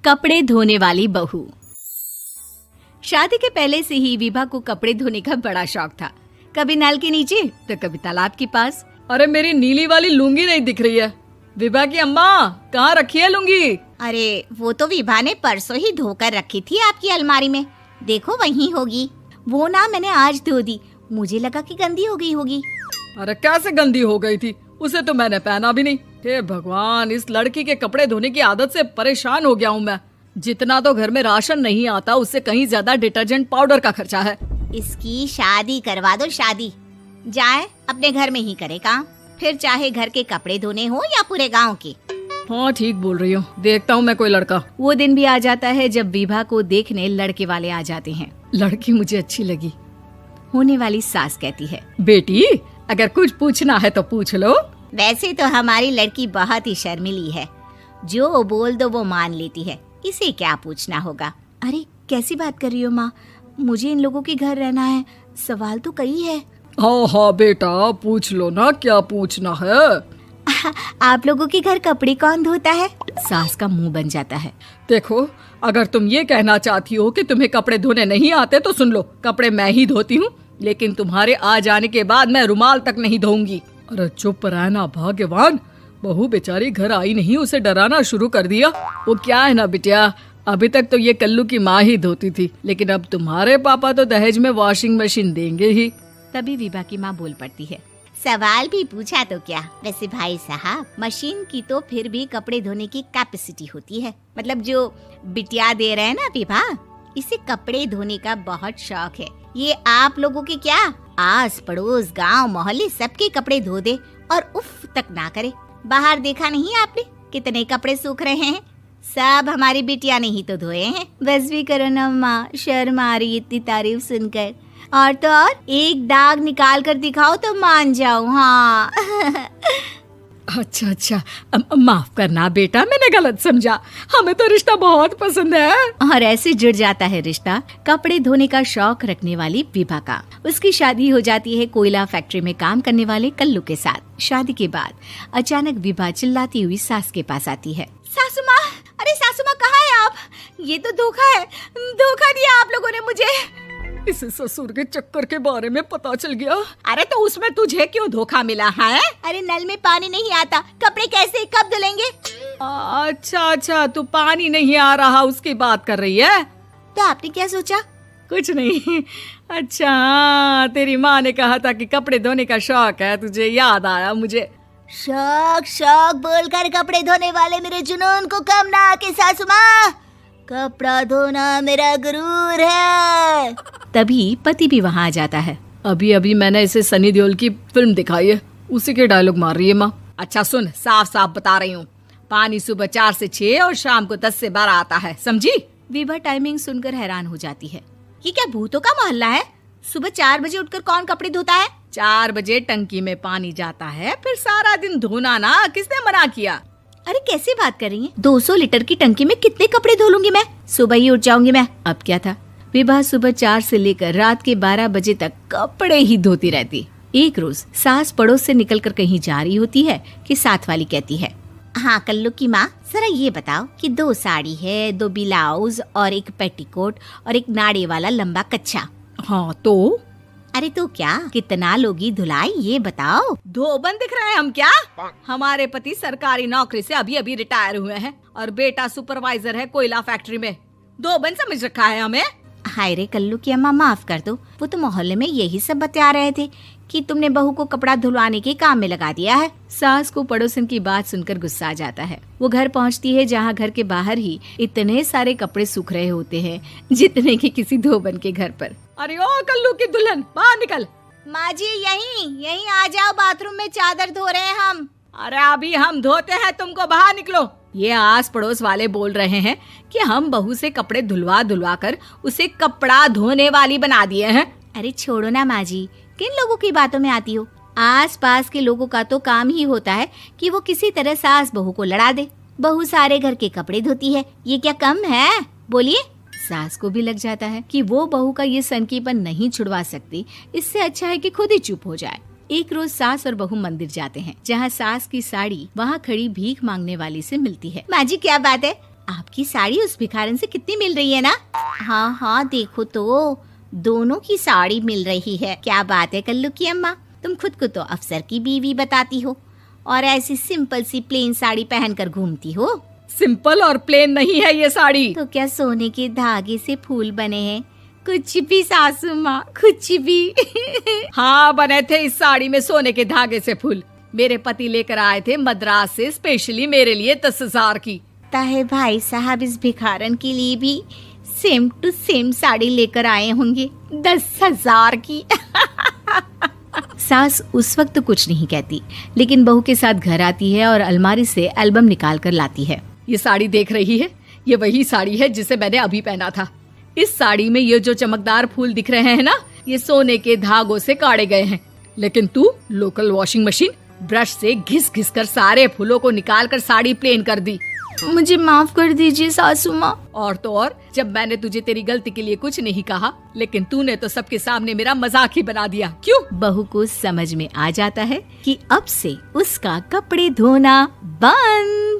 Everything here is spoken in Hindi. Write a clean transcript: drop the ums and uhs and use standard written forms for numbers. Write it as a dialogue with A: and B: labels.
A: कपड़े धोने वाली बहू। शादी के पहले से ही विभा को कपड़े धोने का बड़ा शौक था। कभी नल के नीचे तो कभी तालाब के पास।
B: अरे मेरी नीली वाली लुंगी नहीं दिख रही है। विभा की अम्मा, कहाँ रखी है लुंगी?
C: अरे वो तो विभा ने परसों ही धोकर रखी थी आपकी अलमारी में, देखो वहीं होगी। वो ना मैंने आज धो दी, मुझे लगा कि गंदी हो गई होगी।
B: अरे कैसे गंदी हो गई थी? उसे तो मैंने पहना भी नहीं। हे भगवान, इस लड़की के कपड़े धोने की आदत से परेशान हो गया हूँ मैं। जितना तो घर में राशन नहीं आता, उससे कहीं ज्यादा डिटर्जेंट पाउडर का खर्चा है।
C: इसकी शादी करवा दो, शादी जाए अपने घर में ही करे काम, फिर चाहे घर के कपड़े धोने हो या पूरे गांव के।
B: हाँ ठीक बोल रही हो, देखता हूँ मैं कोई लड़का।
A: वो दिन भी आ जाता है जब विभा को देखने लड़के वाले आ जाते हैं।
B: लड़की मुझे अच्छी लगी।
A: होने वाली सास कहती है,
B: बेटी अगर कुछ पूछना है तो पूछ लो।
C: वैसे तो हमारी लड़की बहुत ही शर्मीली है, जो बोल दो वो मान लेती है, इसे क्या पूछना होगा।
A: अरे कैसी बात कर रही हो माँ, मुझे इन लोगों के घर रहना है, सवाल तो कई है।
B: हाँ हाँ बेटा, पूछ लो ना, क्या पूछना है।
A: आप लोगों के घर कपड़े कौन धोता है? सास का मुंह बन जाता है।
B: देखो, अगर तुम ये कहना चाहती हो कि तुम्हें कपड़े धोने नहीं आते तो सुन लो, कपड़े मैं ही धोती हूँ, लेकिन तुम्हारे आ जाने के बाद मैं रुमाल तक नहीं धोऊंगी। अरे चुप रहना भाग्यवान, बहू बेचारी घर आई नहीं, उसे डराना शुरू कर दिया। वो क्या है ना बिटिया, अभी तक तो ये कल्लू की माँ ही धोती थी, लेकिन अब तुम्हारे पापा तो दहेज में वॉशिंग मशीन देंगे ही।
A: तभी विभा की माँ बोल पड़ती है,
C: सवाल भी पूछा तो क्या। वैसे भाई साहब, मशीन की तो फिर भी कपड़े धोने की कैपेसिटी होती है। मतलब जो बिटिया दे रहे हैं ना विभा, इसे कपड़े धोने का बहुत शौक है। ये आप लोगों के क्या, आस पड़ोस गांव मोहल्ले सबके कपड़े धो दे और उफ तक ना करे। बाहर देखा नहीं आपने कितने कपड़े सूख रहे हैं? सब हमारी बिटिया ने ही तो धोए हैं।
A: बस भी करो ना माँ, शर्म आ रही इतनी तारीफ सुनकर। और तो और एक दाग निकाल कर दिखाओ तो मान जाओ। हाँ
B: अच्छा, माफ करना बेटा, मैंने गलत समझा। हमें तो रिश्ता बहुत पसंद है।
A: और ऐसे जुड़ जाता है रिश्ता कपड़े धोने का शौक रखने वाली विभा का। उसकी शादी हो जाती है कोयला फैक्ट्री में काम करने वाले कल्लू के साथ। शादी के बाद अचानक विभा चिल्लाती हुई सास के पास आती है।
C: सासू माँ, अरे सासू माँ कहाँ है आप? ये तो धोखा है, धोखा दिया आप लोगों ने मुझे।
B: इसे ससुर के चक्कर के बारे में पता चल गया।
C: अरे तो उसमें तुझे क्यों धोखा मिला है? अरे नल में पानी नहीं आता, कपड़े कैसे कब धुलेंगे?
B: अच्छा, तू पानी नहीं आ रहा उसकी बात कर रही है।
C: तो आपने क्या सोचा?
B: कुछ नहीं। अच्छा, तेरी माँ ने कहा था कि कपड़े धोने का शौक है तुझे, याद आया मुझे।
C: शौक बोलकर कपड़े धोने वाले मेरे जुनून को कम ना आके सासू माँ, कपड़ा धोना मेरा गुरूर है।
A: तभी पति भी वहाँ आ जाता है।
B: अभी मैंने इसे सनी देओल की फिल्म दिखाई है, उसी के डायलॉग मार रही है माँ। अच्छा सुन, साफ बता रही हूँ, पानी सुबह 4 से 6 और शाम को 10 से 12 आता है, समझी?
A: विभा टाइमिंग सुनकर हैरान हो जाती है।
C: ये क्या भूतों का मोहल्ला है? सुबह 4 बजे उठकर कौन कपड़े धोता है?
B: 4 बजे टंकी में पानी जाता है, फिर सारा दिन धोना ना, किसने मना किया?
A: अरे कैसी बात कर रही हैं? 200 लीटर की टंकी में कितने कपड़े धो लूंगी मैं? सुबह ही उठ जाऊंगी मैं। अब क्या था, विभा सुबह 4 से लेकर रात के 12 बजे तक कपड़े ही धोती रहती। एक रोज सास पड़ोस से निकलकर कहीं जा रही होती है कि साथ वाली कहती है,
C: हाँ कल्लू की माँ, जरा ये बताओ कि 2 साड़ी है, 2 ब्लाउज और एक पेटीकोट और एक नाड़े वाला लंबा कच्छा।
B: हाँ तो?
C: अरे तो क्या, कितना लोगी धुलाई ये बताओ।
B: धोबन दिख रहे हैं हम क्या? हमारे पति सरकारी नौकरी से अभी रिटायर हुए हैं और बेटा सुपरवाइजर है कोयला फैक्ट्री में। धोबन समझ रखा है हमें।
C: हाय रे कल्लू की अम्मा, माफ कर दो, वो तो मोहल्ले में यही सब बता रहे थे कि तुमने बहू को कपड़ा धुलवाने के काम में लगा दिया है।
A: सास को पड़ोसन की बात सुनकर गुस्सा आ जाता है। वो घर पहुंचती है जहां घर के बाहर ही इतने सारे कपड़े सूख रहे होते हैं जितने कि किसी धोबन के घर पर।
B: अरे ओ कल्लू की दुल्हन, बाहर निकल।
C: माँ जी यहीं आ जाओ, बाथरूम में चादर धो रहे हैं हम।
B: अरे अभी हम धोते हैं, तुमको बाहर निकलो। ये आस पड़ोस वाले बोल रहे हैं कि हम बहू से कपड़े धुलवा कर उसे कपड़ा धोने वाली बना दिए हैं।
A: अरे छोड़ो ना माँ जी, किन लोगों की बातों में आती हो? आस पास के लोगों का तो काम ही होता है कि वो किसी तरह सास बहू को लड़ा दे। बहू सारे घर के कपड़े धोती है, ये क्या कम है? बोलिए। सास को भी लग जाता है कि वो बहू का ये सनकीपन नहीं छुड़वा सकती, इससे अच्छा है कि खुद ही चुप हो जाए। एक रोज सास और बहू मंदिर जाते हैं, जहाँ सास की साड़ी वहाँ खड़ी भीख मांगने वाली से मिलती है।
C: माँ जी क्या बात है, आपकी साड़ी उस भिखारन से कितनी मिल रही है ना? हाँ हाँ देखो तो, दोनों की साड़ी मिल रही है। क्या बात है कल्लू की अम्मा, तुम खुद को तो अफसर की बीवी बताती हो और ऐसी सिंपल सी प्लेन साड़ी पहनकर घूमती हो।
B: सिंपल और प्लेन नहीं है ये साड़ी।
C: तो क्या सोने के धागे से फूल बने हैं? कुछ भी सासू माँ, कुछ भी।
B: हाँ बने थे इस साड़ी में सोने के धागे से फूल। मेरे पति लेकर आए थे मद्रास से स्पेशली मेरे लिए 10,000 की।
C: ताहे भाई साहब इस भिखारन के लिए भी सेम टू सेम साड़ी लेकर आए होंगे 10,000 की।
A: सास उस वक्त तो कुछ नहीं कहती, लेकिन बहू के साथ घर आती है और अलमारी से एल्बम निकाल कर लाती है।
B: ये साड़ी देख रही है, ये वही साड़ी है जिसे मैंने अभी पहना था। इस साड़ी में ये जो चमकदार फूल दिख रहे हैं ना, ये सोने के धागों से काढ़े गए हैं। लेकिन तू लोकल वॉशिंग मशीन ब्रश से घिस घिस कर सारे फूलों को निकाल कर साड़ी प्लेन कर दी।
A: मुझे माफ कर दीजिए सासू माँ।
B: और तो और, जब मैंने तुझे तेरी गलती के लिए कुछ नहीं कहा, लेकिन तूने तो सबके सामने मेरा मजाक ही बना दिया। क्यों?
A: बहू को समझ में आ जाता है कि अब से उसका कपड़े धोना बंद।